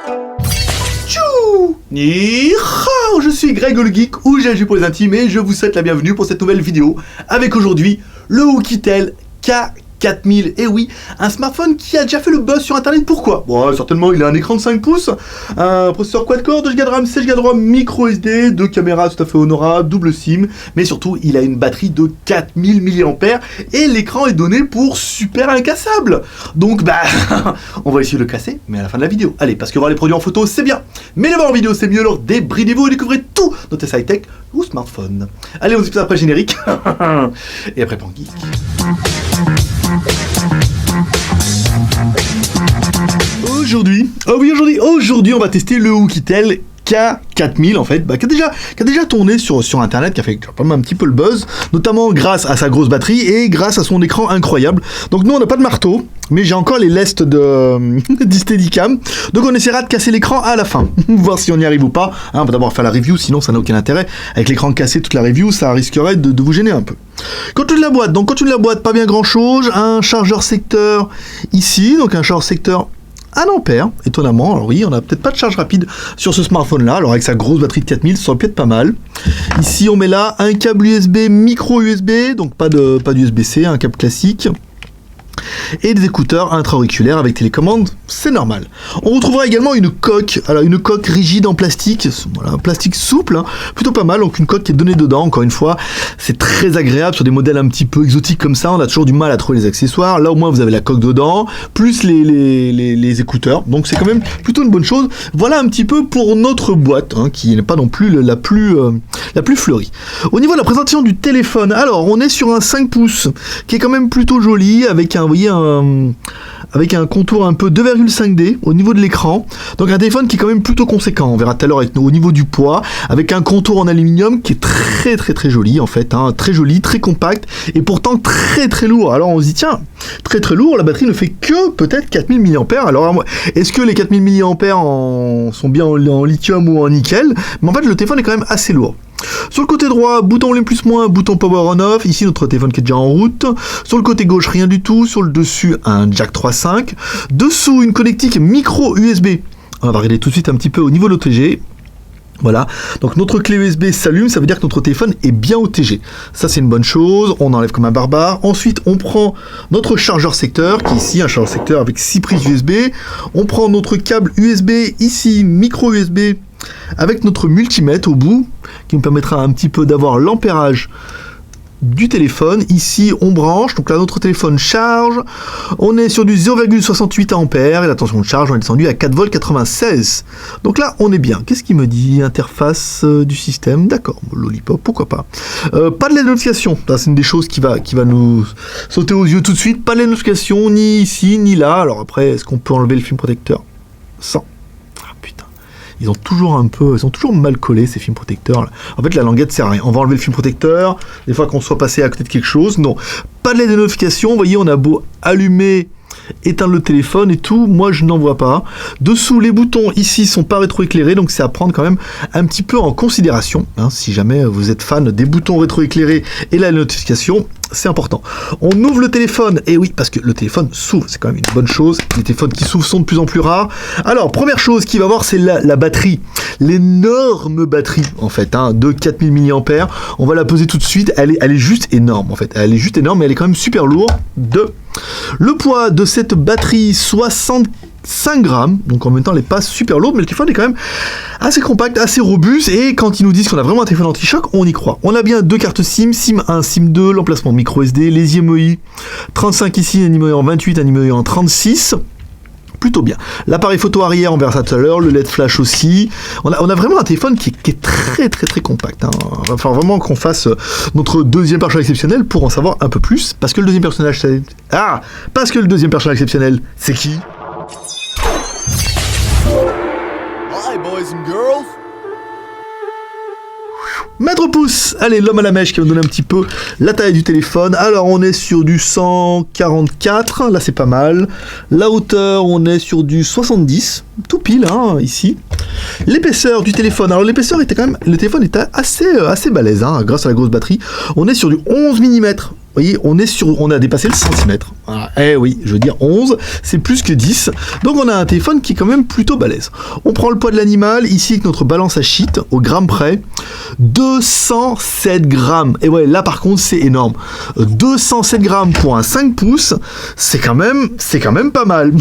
Tchou! Ni hao, je suis Greg le Geek ou GLG pour les intimes et je vous souhaite la bienvenue pour cette nouvelle vidéo avec aujourd'hui le Oukitel K4000. Et oui, un smartphone qui a déjà fait le buzz sur internet. Pourquoi? Bon, certainement il a un écran de 5 pouces, un processeur quad-core, 2 Go de RAM, 16 Go de ROM, micro SD, 2 caméras tout à fait honorables, double SIM, mais surtout il a une batterie de 4000 mAh et l'écran est donné pour super incassable. Donc bah, on va essayer de le casser, mais à la fin de la vidéo. Allez, parce que voir les produits en photo c'est bien, mais les voir en vidéo c'est mieux, alors débridez-vous et découvrez tout notre high-tech ou smartphone. Allez, on se dit après générique, et après Pan Geek. Aujourd'hui, on va tester le Oukitel K4000 en fait, qui a déjà tourné sur internet, qui a fait quand même un petit peu le buzz, notamment grâce à sa grosse batterie et grâce à son écran incroyable. Donc nous on n'a pas de marteau, mais j'ai encore les lestes du Steadicam, donc on essaiera de casser l'écran à la fin, voir si on y arrive ou pas. On va d'abord faire la review, sinon ça n'a aucun intérêt. Avec l'écran cassé, toute la review, ça risquerait de vous gêner un peu. Contenu de la boîte, pas bien grand chose, un chargeur secteur ici, donc un chargeur secteur 1 ampère, étonnamment. Alors oui, on n'a peut-être pas de charge rapide sur ce smartphone-là, alors avec sa grosse batterie de 4000, ça aurait pu être pas mal. Ici, on met là un câble USB, micro USB, donc pas d'USB-C, un câble classique. Et des écouteurs intra-auriculaires avec télécommande, c'est normal. On retrouvera également une coque, alors une coque rigide en plastique, voilà, un plastique souple, hein, plutôt pas mal, donc une coque qui est donnée dedans, encore une fois, c'est très agréable sur des modèles un petit peu exotiques comme ça, on a toujours du mal à trouver les accessoires, là au moins vous avez la coque dedans, plus les écouteurs, donc c'est quand même plutôt une bonne chose. Voilà un petit peu pour notre boîte, hein, qui n'est pas non plus la plus fleurie. Au niveau de la présentation du téléphone, alors on est sur un 5 pouces, qui est quand même plutôt joli, avec un, vous voyez, avec un contour un peu 2,5D au niveau de l'écran, donc un téléphone qui est quand même plutôt conséquent, on verra tout à l'heure au niveau du poids, avec un contour en aluminium qui est très joli en fait, hein, très joli, très compact, et pourtant très lourd. Alors on se dit tiens, très lourd, la batterie ne fait que peut-être 4000 mAh, alors est-ce que les 4000 mAh sont bien en lithium ou en nickel? Mais en fait le téléphone est quand même assez lourd. Sur le côté droit, bouton volume plus moins, bouton power on off, ici notre téléphone qui est déjà en route. Sur le côté gauche, rien du tout. Sur le dessus, un jack 3.5. Dessous, une connectique micro USB. On va regarder tout de suite un petit peu au niveau de l'OTG. Voilà, donc notre clé USB s'allume, ça veut dire que notre téléphone est bien OTG. Ça c'est une bonne chose, on enlève comme un barbare. Ensuite on prend notre chargeur secteur, qui est ici un chargeur secteur avec 6 prises USB. On prend notre câble USB, ici micro USB, avec notre multimètre au bout, qui nous permettra un petit peu d'avoir l'ampérage du téléphone. Ici on branche, donc là notre téléphone charge, on est sur du 0,68 A et la tension de charge on est descendu à 4,96 V. Donc là on est bien. Qu'est-ce qu'il me dit? Interface du système, d'accord, Lollipop, pourquoi pas. Pas de notification, c'est une des choses qui va nous sauter aux yeux tout de suite. Pas de notification ni ici ni là. Alors après, est-ce qu'on peut enlever le film protecteur sans? Ils sont toujours mal collés ces films protecteurs. En fait, la languette sert à rien. On va enlever le film protecteur, des fois qu'on soit passé à côté de quelque chose. Non, pas de LED de notification. Vous voyez, on a beau allumer, éteindre le téléphone et tout, moi je n'en vois pas. Dessous, les boutons ici sont pas rétroéclairés, donc c'est à prendre quand même un petit peu en considération, hein, si jamais vous êtes fan des boutons rétroéclairés et la notification, c'est important. On ouvre le téléphone, et oui, parce que le téléphone s'ouvre, c'est quand même une bonne chose. Les téléphones qui s'ouvrent sont de plus en plus rares. Alors, première chose qu'il va voir, c'est la batterie. L'énorme batterie, en fait, hein, de 4000 mAh. On va la poser tout de suite. Elle est juste énorme, en fait. Elle est juste énorme, mais elle est quand même super lourde. Le poids de cette batterie, 65 grammes, donc en même temps elle n'est pas super lourde, mais le téléphone est quand même assez compact, assez robuste, et quand ils nous disent qu'on a vraiment un téléphone anti-choc, on y croit. On a bien 2 cartes SIM, SIM 1, SIM 2, l'emplacement micro SD, les IMEI 35 ici, un IMEI en 28, un IMEI en 36. Plutôt bien. L'appareil photo arrière, on verra ça tout à l'heure, le LED flash aussi. On a vraiment un téléphone qui est très compact. Hein. Il va falloir vraiment qu'on fasse notre deuxième personnage exceptionnel pour en savoir un peu plus. Parce que le deuxième personnage, exceptionnel, c'est qui? Hi boys and girls. Maître pouce, allez, l'homme à la mèche qui va me donner un petit peu la taille du téléphone. Alors on est sur du 144, là c'est pas mal. La hauteur, on est sur du 70, tout pile hein, ici. L'épaisseur du téléphone, alors l'épaisseur était quand même, le téléphone était assez balèze hein, grâce à la grosse batterie. On est sur du 11 mm. Vous voyez, on a dépassé le centimètre. Voilà. Eh oui, je veux dire 11, c'est plus que 10. Donc on a un téléphone qui est quand même plutôt balèze. On prend le poids de l'animal, ici avec notre balance à shit, au gramme près, 207 grammes. Et ouais, là par contre c'est énorme. 207 grammes pour un 5 pouces, c'est quand même pas mal,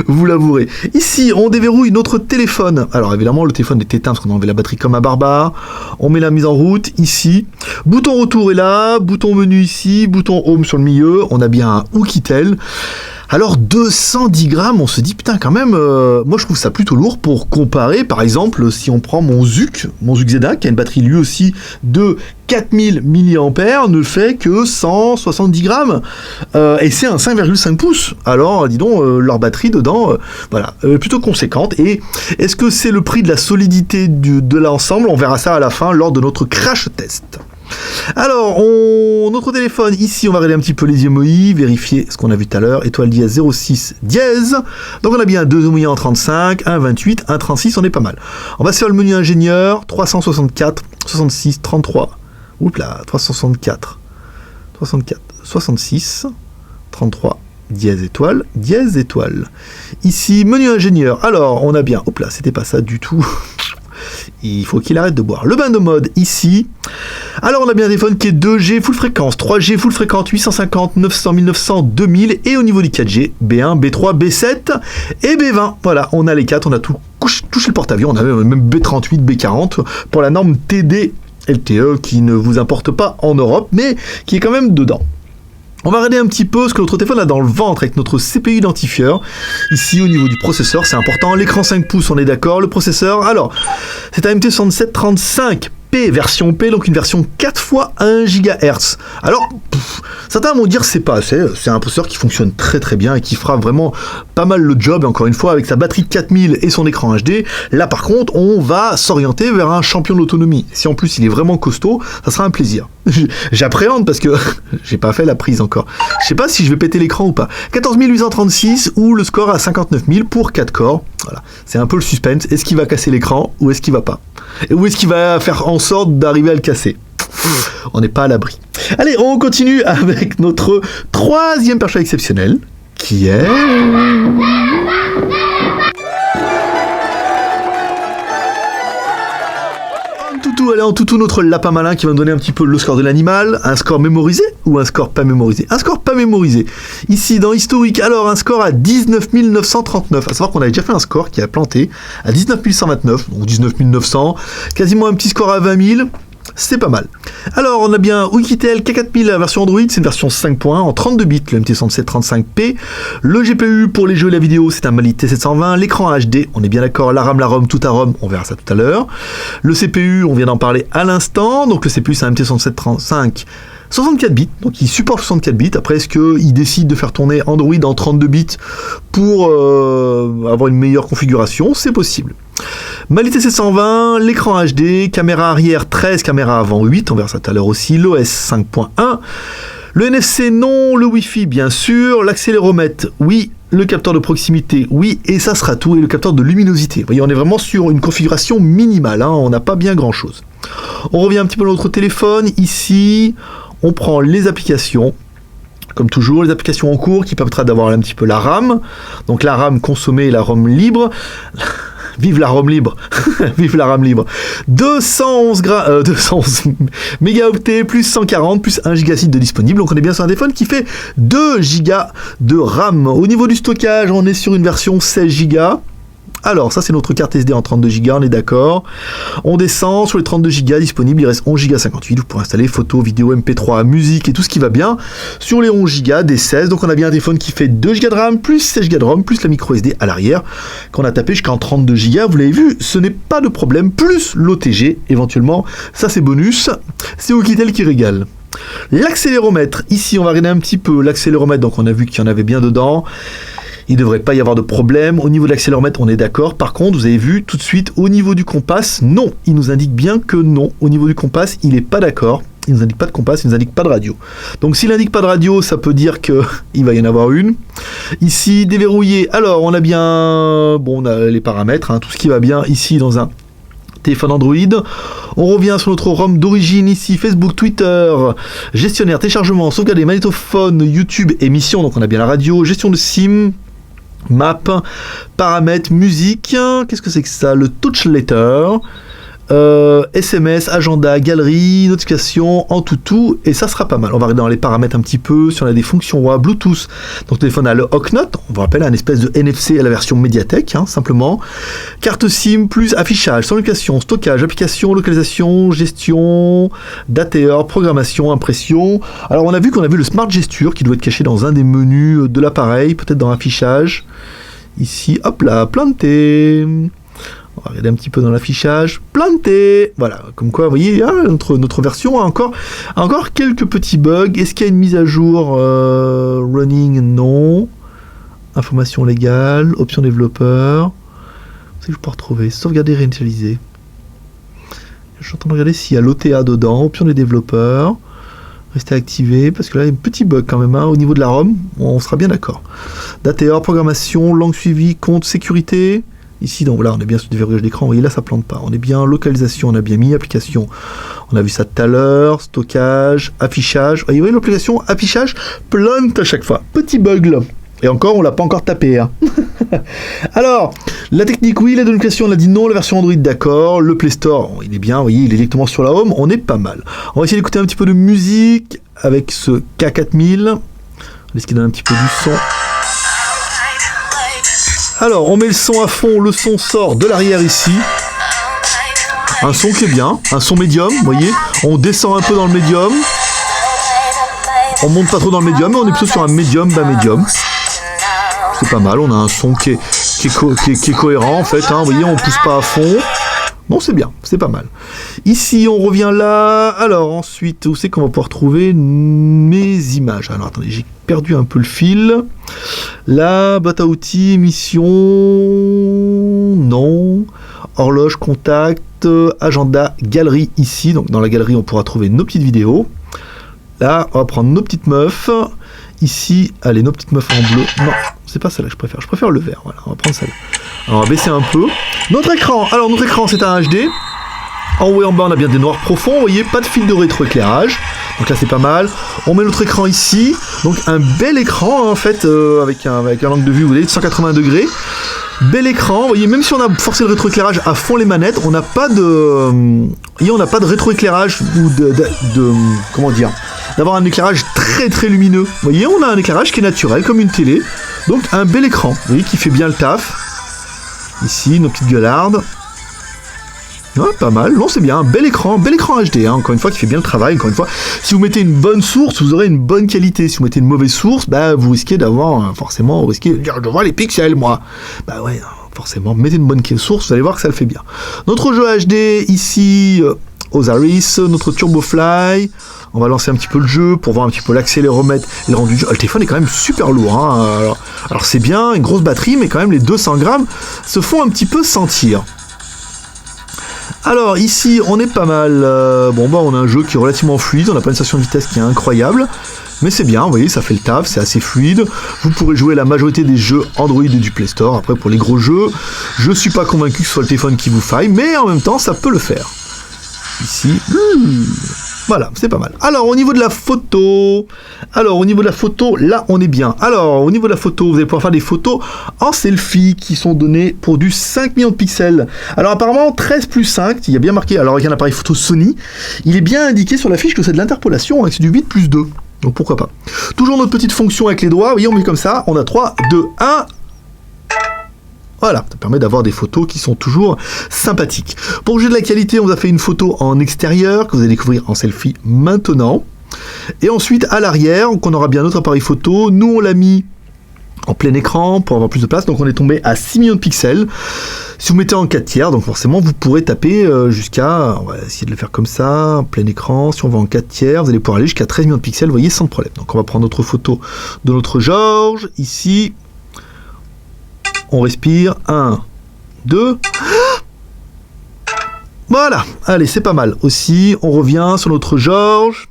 vous l'avouerez. Ici, on déverrouille notre téléphone. Alors évidemment, le téléphone est éteint parce qu'on a enlevé la batterie comme un barbare. On met la mise en route ici. Bouton retour est là, bouton menu ici, bouton home sur le milieu. On a bien un Oukitel. Alors 210 grammes, on se dit putain quand même, moi je trouve ça plutôt lourd pour comparer, par exemple si on prend mon Zuc Z1 qui a une batterie lui aussi de 4000 mAh, ne fait que 170 grammes et c'est un 5,5 pouces. Alors dis donc, leur batterie dedans, voilà, plutôt conséquente. Et est-ce que c'est le prix de la solidité de l'ensemble? On verra ça à la fin lors de notre crash test. Alors, notre téléphone, ici, on va regarder un petit peu les IMEI, vérifier ce qu'on a vu tout à l'heure, étoile dièse 06 dièse. Donc on a bien 2 IMEI en 35, 1 28, 1 36, on est pas mal. On va sur le menu ingénieur, 364, 66, 33, oups là, 364, 64, 66, 33, dièse étoile. Ici, menu ingénieur, alors on a bien, hop là, c'était pas ça du tout. Il faut qu'il arrête de boire. Le bain de mode ici. Alors on a bien un téléphone qui est 2G full fréquence, 3G full fréquence, 850, 900, 1900, 2000 et au niveau du 4G, B1, B3, B7 et B20. Voilà, on a les 4, on a tout touché le porte-avions, on a même B38, B40 pour la norme TD LTE qui ne vous importe pas en Europe mais qui est quand même dedans. On va regarder un petit peu ce que notre téléphone a dans le ventre avec notre CPU identifieur. Ici, au niveau du processeur, c'est important. L'écran 5 pouces, on est d'accord. Le processeur, alors, c'est un MT6735P, version P, donc une version 4 fois 1 GHz. Alors, certains vont dire c'est pas assez. C'est un processeur qui fonctionne très très bien et qui fera vraiment pas mal le job. Et encore une fois, avec sa batterie de 4000 et son écran HD, là par contre, on va s'orienter vers un champion de l'autonomie. Si en plus il est vraiment costaud, ça sera un plaisir. J'appréhende parce que j'ai pas fait la prise encore. Je sais pas si je vais péter l'écran ou pas. 14 836 ou le score à 59 000 pour 4 corps. Voilà, c'est un peu le suspense. Est-ce qu'il va casser l'écran ou est-ce qu'il va pas? Et où est-ce qu'il va faire en sorte d'arriver à le casser? On n'est pas à l'abri. Allez, on continue avec notre troisième perchoir exceptionnel qui est... Allez, en toutou, notre lapin malin qui va nous donner un petit peu le score de l'animal. Un score mémorisé ou un score pas mémorisé? Un score pas mémorisé. Ici, dans historique, alors un score à 19 939. À savoir qu'on avait déjà fait un score qui a planté à 19 129, donc 19 900. Quasiment un petit score à 20 000. C'est pas mal. Alors, on a bien Oukitel K4000, la version Android, c'est une version 5.1 en 32 bits, le MT6735P. Le GPU pour les jeux et la vidéo, c'est un Mali T720. L'écran HD, on est bien d'accord. La RAM, tout à ROM, on verra ça tout à l'heure. Le CPU, on vient d'en parler à l'instant. Donc, le CPU, c'est un MT6735. 64 bits, donc il supporte 64 bits. Après, est-ce qu'il décide de faire tourner Android en 32 bits pour avoir une meilleure configuration? C'est possible. Mali T720, l'écran HD, caméra arrière 13, caméra avant 8, on verra ça tout à l'heure aussi, l'OS 5.1, le NFC non, le Wi-Fi bien sûr, l'accéléromètre oui, le capteur de proximité oui, et ça sera tout, et le capteur de luminosité. Vous voyez, on est vraiment sur une configuration minimale, hein, on n'a pas bien grand chose. On revient un petit peu à notre téléphone, ici, on prend les applications. Comme toujours, les applications en cours qui permettra d'avoir un petit peu la RAM. Donc la RAM consommée et la ROM libre. Vive la ROM libre. Vive la RAM libre. 211 mégaoctets plus 140 plus 1 giga de disponible. Donc on est bien sur un téléphone qui fait 2 gigas de RAM. Au niveau du stockage, on est sur une version 16 gigas. Alors, ça c'est notre carte SD en 32 Go, on est d'accord. On descend sur les 32 Go disponibles, il reste 11 Go 58, vous pourrez installer photos, vidéos, MP3, musique et tout ce qui va bien. Sur les 11 Go, des 16, donc on a bien un téléphone qui fait 2 Go de RAM, plus 16 Go de ROM, plus la micro SD à l'arrière, qu'on a tapé jusqu'en 32 Go, vous l'avez vu, ce n'est pas de problème, plus l'OTG éventuellement, ça c'est bonus, c'est Oukitel qui régale. L'accéléromètre, ici on va regarder un petit peu l'accéléromètre, donc on a vu qu'il y en avait bien dedans. Il ne devrait pas y avoir de problème. Au niveau de l'accéléromètre, on est d'accord. Par contre, vous avez vu tout de suite, au niveau du compas, non. Il nous indique bien que non. Au niveau du compas, il n'est pas d'accord. Il ne nous indique pas de compas, il ne nous indique pas de radio. Donc s'il n'indique pas de radio, ça peut dire qu'il va y en avoir une. Ici, déverrouillé. Alors, on a bien... Bon, on a les paramètres, hein, tout ce qui va bien ici dans un téléphone Android. On revient sur notre ROM d'origine ici, Facebook, Twitter, gestionnaire, téléchargement, sauvegarder, magnétophone, YouTube, émission, donc on a bien la radio, gestion de SIM, map, paramètres, musique, qu'est-ce que c'est que ça? Le touch letter, SMS, agenda, galerie, notification, en tout, et ça sera pas mal. On va regarder dans les paramètres un petit peu, si on a des fonctions Bluetooth. Donc le téléphone a le HawkNote, on vous rappelle un espèce de NFC à la version Mediatek, simplement. Carte SIM plus affichage, sonorisation, stockage, application, localisation, gestion, dateur, programmation, impression. Alors on a vu qu'on avait le Smart Gesture qui doit être caché dans un des menus de l'appareil, peut-être dans affichage. Ici, hop là, planté. On va regarder un petit peu dans l'affichage. Planté. Voilà, comme quoi, vous voyez, notre version a encore quelques petits bugs. Est-ce qu'il y a une mise à jour running? Non. Information légale. Option développeur. C'est que je peux retrouver. Sauvegarder, réinitialiser. Je suis en train de regarder s'il y a l'OTA dedans. Option des développeurs. Rester activé, parce que là, il y a un petit bug quand même, au niveau de la ROM. On sera bien d'accord. Dateur, programmation, langue suivie, compte, sécurité. Ici, donc là, on est bien sur du verrouillage d'écran. Vous voyez, là, ça plante pas. On est bien localisation, on a bien mis application. On a vu ça tout à l'heure. Stockage, affichage. Vous voyez, l'application affichage plante à chaque fois. Petit bug là. Et encore, on l'a pas encore tapé. Alors, la technique, oui. La notification, on a dit non. La version Android, d'accord. Le Play Store, il est bien. Vous voyez, il est directement sur la Home. On est pas mal. On va essayer d'écouter un petit peu de musique avec ce K4000. Est-ce qu'il donne un petit peu du son? Alors, on met le son à fond, le son sort de l'arrière ici. Un son qui est bien, un son médium, vous voyez. On descend un peu dans le médium. On monte pas trop dans le médium, mais on est plutôt sur un médium, bas médium. C'est pas mal, on a un son qui est cohérent en fait. Vous voyez, on pousse pas à fond. Bon, c'est bien, c'est pas mal. Ici, on revient là. Alors, ensuite, où c'est qu'on va pouvoir trouver mes images? Alors, attendez, j'ai perdu un peu le fil. Là, boîte à outils, émission... Non. Horloge, contact, agenda, galerie ici. Donc, dans la galerie, on pourra trouver nos petites vidéos. Là, on va prendre nos petites meufs. Ici, allez, nos petites meufs en bleu. Non, c'est pas celle-là que je préfère. Je préfère le vert. Voilà, on va prendre celle-là. Alors, on va baisser un peu. Notre écran. Alors, notre écran, c'est un HD. En haut et en bas, on a bien des noirs profonds. Vous voyez, pas de fil de rétroéclairage. Donc là, c'est pas mal. On met notre écran ici. Donc, un bel écran, en fait, avec un angle de vue, vous voyez, de 180 degrés. Bel écran. Vous voyez, même si on a forcé le rétroéclairage à fond les manettes, on n'a pas de rétroéclairage ou comment dire, d'avoir un éclairage très très lumineux. Vous voyez, on a un éclairage qui est naturel, comme une télé. Donc, un bel écran. Vous voyez, qui fait bien le taf. Ici, nos petites gueulardes. Ouais, pas mal. Non, c'est bien. Un bel écran HD, encore une fois, qui fait bien le travail. Encore une fois, si vous mettez une bonne source, vous aurez une bonne qualité. Si vous mettez une mauvaise source, vous risquez d'avoir, forcément, vous risquez de dire, je vois les pixels, moi. Bah ouais, forcément, mettez une bonne source, vous allez voir que ça le fait bien. Notre jeu HD, ici, Osiris, notre TurboFly. On va lancer un petit peu le jeu pour voir un petit peu l'accéléromètre et le rendu du jeu. Le téléphone est quand même super lourd. Alors c'est bien, une grosse batterie, mais quand même les 200 grammes se font un petit peu sentir. Alors ici on est pas mal, on a un jeu qui est relativement fluide, on n'a pas une station de vitesse qui est incroyable, mais c'est bien, vous voyez, ça fait le taf, c'est assez fluide. Vous pourrez jouer la majorité des jeux Android et du Play Store. Après pour les gros jeux, je suis pas convaincu que ce soit le téléphone qui vous faille, mais en même temps ça peut le faire. Ici, voilà, c'est pas mal. Alors, au niveau de la photo, là, on est bien. Alors, au niveau de la photo, vous allez pouvoir faire des photos en selfie qui sont données pour du 5 millions de pixels. Alors, apparemment, 13 plus 5, il y a bien marqué, alors avec un appareil photo Sony, il est bien indiqué sur la fiche que c'est de l'interpolation et que c'est du 8 plus 2. Donc, pourquoi pas. Toujours notre petite fonction avec les doigts, vous voyez, on met comme ça, on a 3, 2, 1... Voilà, ça permet d'avoir des photos qui sont toujours sympathiques. Pour juger de la qualité, on vous a fait une photo en extérieur que vous allez découvrir en selfie maintenant. Et ensuite, à l'arrière, on aura bien notre appareil photo. Nous, on l'a mis en plein écran pour avoir plus de place. Donc, on est tombé à 6 millions de pixels. Si vous mettez en 4 tiers, donc forcément, vous pourrez taper jusqu'à... On va essayer de le faire comme ça, en plein écran. Si on va en 4 tiers, vous allez pouvoir aller jusqu'à 13 millions de pixels, vous voyez, sans problème. Donc, on va prendre notre photo de notre Georges, ici... On respire, 1, 2, voilà, allez, c'est pas mal. Aussi, on revient sur notre Georges.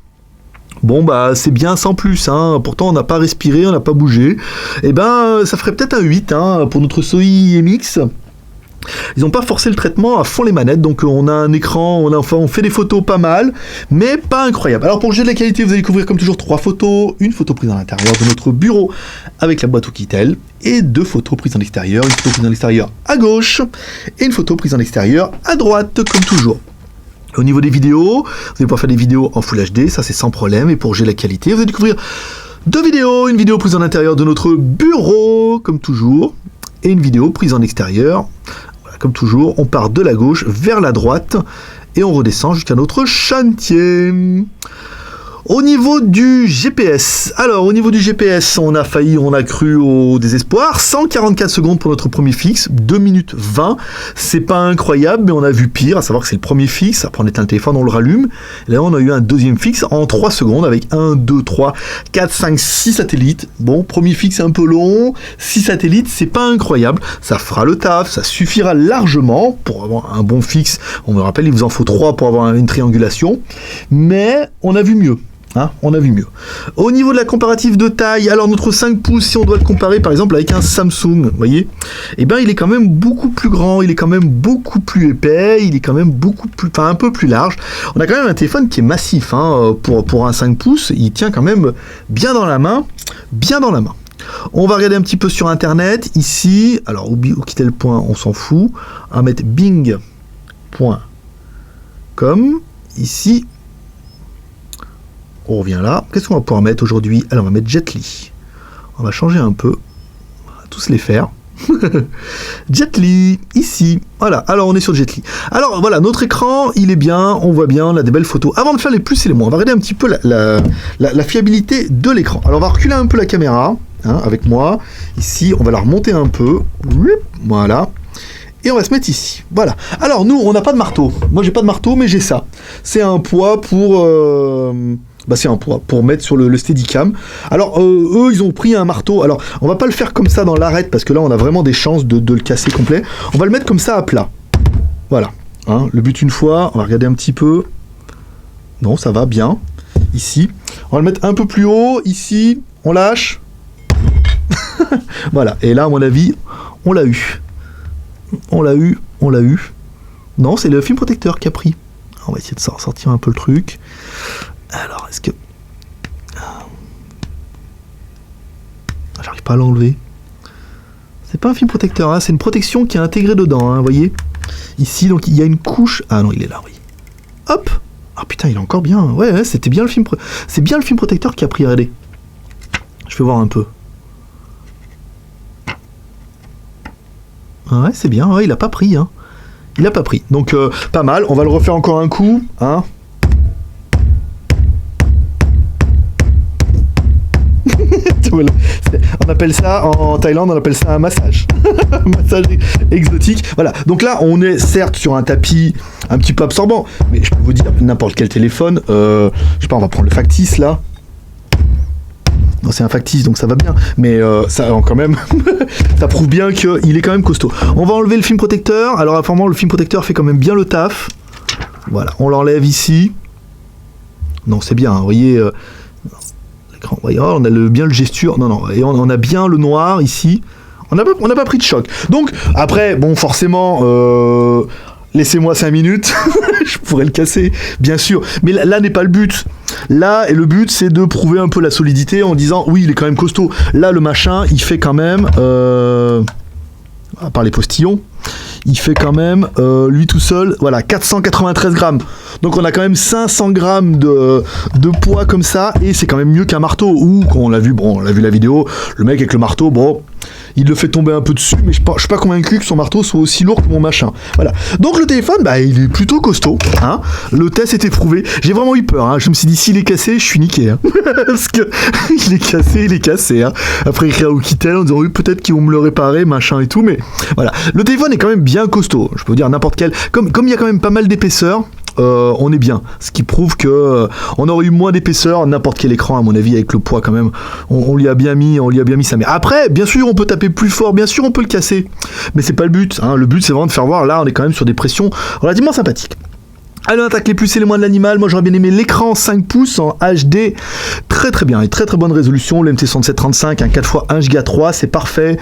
Bon, c'est bien sans plus, pourtant on n'a pas respiré, on n'a pas bougé. Et ça ferait peut-être un 8 pour notre Sony MX. Ils n'ont pas forcé le traitement à fond les manettes, donc on a un écran, on fait des photos pas mal, mais pas incroyable. Alors pour juger de la qualité, vous allez découvrir comme toujours 3 photos, une photo prise à l'intérieur de notre bureau avec la boîte Oukitel, et 2 photos prises en extérieur, une photo prise en extérieur à gauche, et une photo prise en extérieur à droite, comme toujours. Au niveau des vidéos, vous allez pouvoir faire des vidéos en Full HD, ça c'est sans problème, et pour juger la qualité, vous allez découvrir 2 vidéos, une vidéo prise en intérieur de notre bureau, comme toujours, et une vidéo prise en extérieur. Comme toujours, on part de la gauche vers la droite et on redescend jusqu'à notre chantier. Au niveau du GPS, on a cru au désespoir. 144 secondes pour notre premier fixe, 2 minutes 20. C'est pas incroyable, mais on a vu pire, à savoir que c'est le premier fixe. Après, on éteint le téléphone, on le rallume. Et là, on a eu un deuxième fixe en 3 secondes avec 1, 2, 3, 4, 5, 6 satellites. Bon, premier fixe un peu long, 6 satellites, c'est pas incroyable. Ça fera le taf, ça suffira largement pour avoir un bon fixe. On me rappelle, il vous en faut 3 pour avoir une triangulation. Mais on a vu mieux. On a vu mieux. Au niveau de la comparative de taille, alors notre 5 pouces, si on doit le comparer par exemple avec un Samsung, vous voyez, eh ben il est quand même beaucoup plus grand, il est quand même beaucoup plus épais, il est quand même un peu plus large. On a quand même un téléphone qui est massif, pour un 5 pouces, il tient quand même bien dans la main, On va regarder un petit peu sur internet, ici, alors Oukitel point, on s'en fout, on va mettre bing.com, ici, on revient là. Qu'est-ce qu'on va pouvoir mettre aujourd'hui? Alors on va mettre Jetly. On va changer un peu. On va tous les faire. Jetly, ici. Voilà, alors on est sur Jetly. Alors voilà, notre écran, il est bien, on voit bien, on a des belles photos. Avant de faire les plus et les moins, on va regarder un petit peu la fiabilité de l'écran. Alors on va reculer un peu la caméra, avec moi. Ici, on va la remonter un peu. Voilà. Et on va se mettre ici. Voilà. Alors nous, on n'a pas de marteau. Moi, j'ai pas de marteau, mais j'ai ça. C'est un poids pour... c'est un poids pour mettre sur le Steadicam. Alors, eux, ils ont pris un marteau. Alors, on va pas le faire comme ça dans l'arête, parce que là, on a vraiment des chances de le casser complet. On va le mettre comme ça à plat. Voilà. Le but une fois, on va regarder un petit peu. Non, ça va bien. Ici. On va le mettre un peu plus haut. Ici, on lâche. Voilà. Et là, à mon avis, on l'a eu. On l'a eu. Non, c'est le film protecteur qui a pris. On va essayer de sortir un peu le truc. Alors, est-ce que... J'arrive pas à l'enlever. C'est pas un film protecteur, c'est une protection qui est intégrée dedans, vous voyez. Ici, donc, il y a une couche... Ah non, il est là, oui. Hop. Ah putain, il est encore bien. Ouais, c'était bien le film... C'est bien le film protecteur qui a pris, regardez. Je vais voir un peu. Ouais, c'est bien, il a pas pris, Il a pas pris. Donc, pas mal. On va le refaire encore un coup, On appelle ça, en Thaïlande, on appelle ça un massage. Un massage exotique. Voilà. Donc là, on est certes sur un tapis un petit peu absorbant, mais je peux vous dire, n'importe quel téléphone, je sais pas, on va prendre le factice, là. Non, c'est un factice, donc ça va bien. Mais ça, quand même, ça prouve bien qu'il est quand même costaud. On va enlever le film protecteur. Alors, apparemment, le film protecteur fait quand même bien le taf. Voilà, on l'enlève ici. Non, c'est bien, vous voyez... l'écran, voyez, on a bien le gesture. Non, et on a bien le noir ici. On n'a pas pris de choc. Donc, après, bon, forcément... Laissez-moi 5 minutes, je pourrais le casser, bien sûr. Mais là n'est pas le but. Là, et le but, c'est de prouver un peu la solidité en disant, oui, il est quand même costaud. Là, le machin, il fait quand même, à part les postillons, il fait quand même, lui tout seul, voilà, 493 grammes. Donc on a quand même 500 grammes de poids comme ça, et c'est quand même mieux qu'un marteau. Ou, quand on l'a vu, bon, on l'a vu la vidéo, le mec avec le marteau, bon... Il le fait tomber un peu dessus, mais je suis pas convaincu que son marteau soit aussi lourd que mon machin. Voilà. Donc le téléphone, il est plutôt costaud. Le test était prouvé. J'ai vraiment eu peur. Je me suis dit, s'il est cassé, je suis niqué. Parce que il est cassé. Après, il crée Oukitel en disant, oui, peut-être qu'ils vont me le réparer, machin et tout. Mais voilà. Le téléphone est quand même bien costaud. Je peux vous dire n'importe quel. Comme il y a quand même pas mal d'épaisseur. On est bien, ce qui prouve que on aurait eu moins d'épaisseur n'importe quel écran, à mon avis, avec le poids quand même. On lui a bien mis ça. Mais après, bien sûr, on peut taper plus fort, bien sûr, on peut le casser, mais c'est pas le but. Le but, c'est vraiment de faire voir. Là, on est quand même sur des pressions relativement sympathiques. Allez, on attaque les plus et les moins de l'animal. Moi, j'aurais bien aimé l'écran 5 pouces en HD. Très très bien et très très bonne résolution. Le MT6735, un 4x1 Go 3, c'est parfait.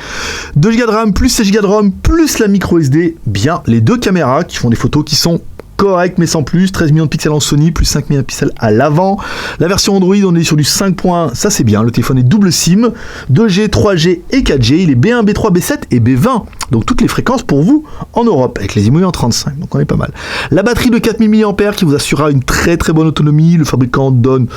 2 Go de RAM plus 16 Go de ROM plus la micro SD. Bien, les deux caméras qui font des photos qui sont correct mais sans plus, 13 millions de pixels en Sony, plus 5 millions de pixels à l'avant. La version Android, on est sur du 5.1, ça c'est bien, le téléphone est double SIM, 2G, 3G et 4G, il est B1, B3, B7 et B20, donc toutes les fréquences pour vous en Europe, avec les IMOI en 35, donc on est pas mal. La batterie de 4000 mAh qui vous assurera une très très bonne autonomie, le fabricant donne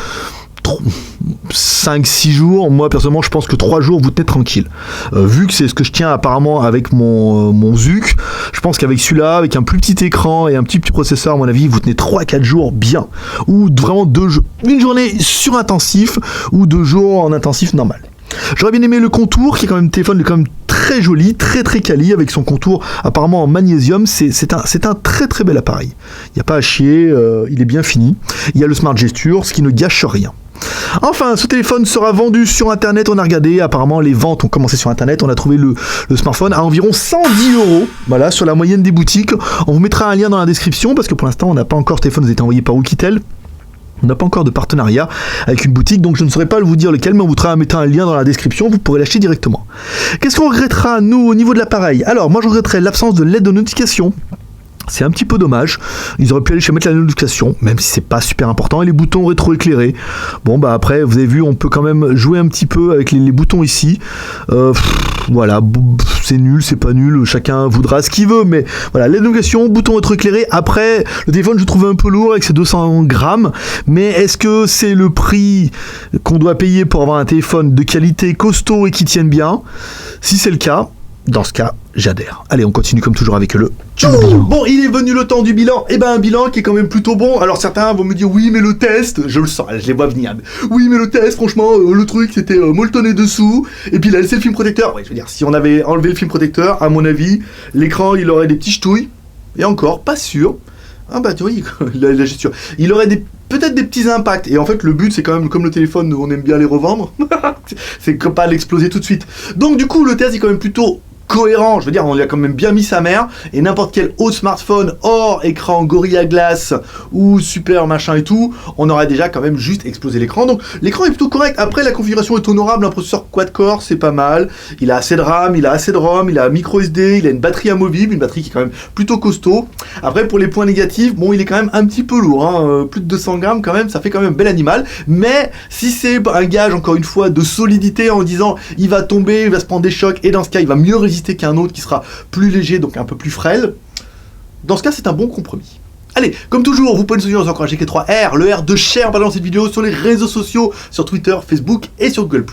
5-6 jours, moi personnellement je pense que 3 jours vous tenez tranquille. Vu que c'est ce que je tiens apparemment avec mon Zuc, je pense qu'avec celui-là, avec un plus petit écran et un petit processeur, à mon avis, vous tenez 3-4 jours bien. Ou vraiment une journée sur intensif ou 2 jours en intensif normal. J'aurais bien aimé le contour, qui est quand même téléphone quand même très joli, très très quali, avec son contour apparemment en magnésium. C'est un très très bel appareil. Il n'y a pas à chier, il est bien fini. Il y a le Smart Gesture, ce qui ne gâche rien. Enfin, ce téléphone sera vendu sur internet, on a regardé, apparemment les ventes ont commencé sur internet, on a trouvé le smartphone à environ 110 €, voilà, sur la moyenne des boutiques. On vous mettra un lien dans la description, parce que pour l'instant on n'a pas encore, le téléphone nous a été envoyé par Oukitel. On n'a pas encore de partenariat avec une boutique, donc je ne saurais pas vous dire lequel, mais on vous mettra un lien dans la description, vous pourrez l'acheter directement. Qu'est-ce qu'on regrettera, nous, au niveau de l'appareil? Alors, moi je regretterais l'absence de LED de notification. C'est un petit peu dommage, ils auraient pu aller chez mettre la notification, même si c'est pas super important, et les boutons rétro-éclairés. Bon bah après, vous avez vu, on peut quand même jouer un petit peu avec les boutons ici. Voilà, c'est nul, c'est pas nul, chacun voudra ce qu'il veut, mais voilà, les notifications, boutons rétro-éclairés. Après, le téléphone, je le trouve un peu lourd avec ses 200 grammes, mais est-ce que c'est le prix qu'on doit payer pour avoir un téléphone de qualité costaud et qui tienne bien? Si c'est le cas, dans ce cas, j'adhère. Allez, on continue comme toujours avec le bilan. Bon, il est venu le temps du bilan. Et ben un bilan qui est quand même plutôt bon. Alors certains vont me dire oui, mais le test, je le sens, je les vois venir. Oui, mais le test, franchement, le truc c'était molletonné dessous. Et puis il a laissé le film protecteur. Ouais, je veux dire, si on avait enlevé le film protecteur, à mon avis, l'écran il aurait des petits ch'touilles. Et encore, pas sûr. Ah bah tu vois, la gesture. Il aurait peut-être des petits impacts. Et en fait, le but, c'est quand même, comme le téléphone, on aime bien les revendre. C'est que pas l'exploser tout de suite. Donc du coup, le test est quand même plutôt cohérent, je veux dire, on lui a quand même bien mis sa mère, et n'importe quel autre smartphone hors écran Gorilla Glass ou super machin et tout, on aurait déjà quand même juste explosé l'écran. Donc l'écran est plutôt correct. Après, la configuration est honorable, un processeur quad-core, c'est pas mal, il a assez de RAM, il a assez de ROM, il a un micro SD, il a une batterie amovible, une batterie qui est quand même plutôt costaud. Après, pour les points négatifs, bon, il est quand même un petit peu lourd, hein, plus de 200 grammes quand même, ça fait quand même un bel animal, mais si c'est un gage, encore une fois, de solidité en disant il va tomber, il va se prendre des chocs, et dans ce cas, il va mieux résister qu'un autre qui sera plus léger, donc un peu plus frêle. Dans ce cas, c'est un bon compromis. Allez, comme toujours, vous pouvez nous soutenir, nous encourager avec les 3 R, le R de share en parlant de cette vidéo sur les réseaux sociaux, sur Twitter, Facebook et sur Google+.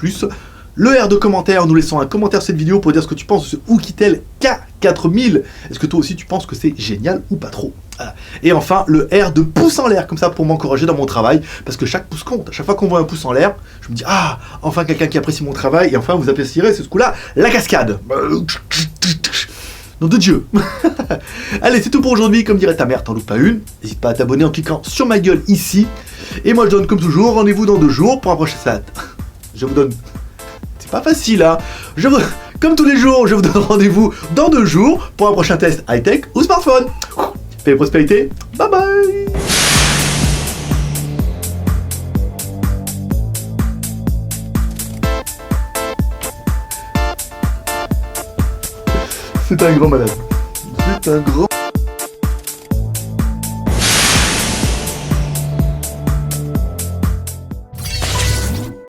Le R de commentaire, nous laissons un commentaire sur cette vidéo pour dire ce que tu penses de ce Oukitel K4000. Est-ce que toi aussi tu penses que c'est génial ou pas trop? Voilà. Et enfin, le R de pouce en l'air, comme ça pour m'encourager dans mon travail, parce que chaque pouce compte. À chaque fois qu'on voit un pouce en l'air, je me dis, ah, enfin quelqu'un qui apprécie mon travail, et enfin vous apprécierez ce coup-là, la cascade. Nom de Dieu. Allez, c'est tout pour aujourd'hui, comme dirait ta mère, t'en loupes pas une. N'hésite pas à t'abonner en cliquant sur ma gueule ici. Et moi je donne comme toujours, rendez-vous dans 2 jours pour un prochain set. Je vous donne... C'est pas facile, hein. Comme tous les jours, je vous donne rendez-vous dans 2 jours pour un prochain test high-tech ou smartphone. Paix et prospérité, bye bye. C'est un grand malade. C'est un grand...